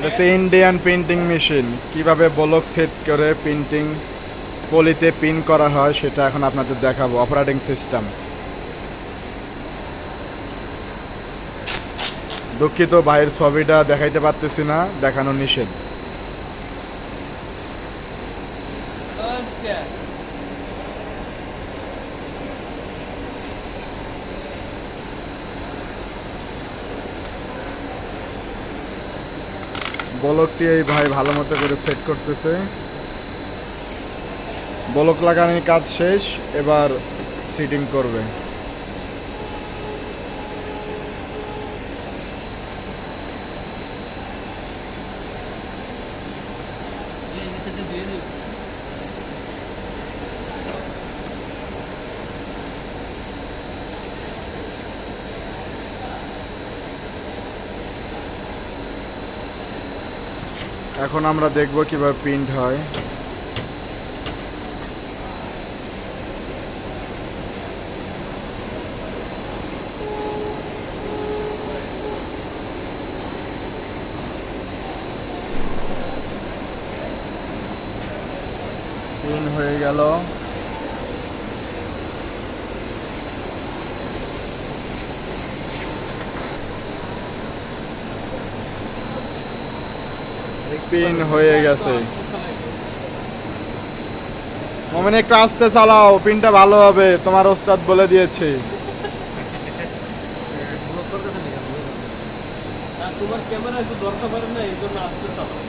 এটা হচ্ছে Indian printing machine. কিভাবে ব্লক সেট করে প্রিন্টিং পলিতে প্রিন্ট করা হয় সেটা এখন আপনাদের দেখাবো। অপারেটিং সিস্টেম, দুঃখিত ভাইয়ের ছবিটা দেখাইতে পারতেছি না, দেখানো নিষেধ। ব্লকটি এই ভাই ভালো মতো করে সেট করতেছে। ব্লক লাগানোর কাজ শেষ, এবার সিটিং করবে। এখন আমরা দেখব কিভাবে প্রিন্ট হয়। প্রিন্ট হয়ে গেল। পিন হয়ে গেছে। মোমেন একটু আস্তে চালাও, পিনটা ভালো হবে, তোমার ওস্তাদ বলে দিয়েছে। তোমার ক্যামেরা একটু দরকার পড়ে না, এই জন্য আসতে চালাও।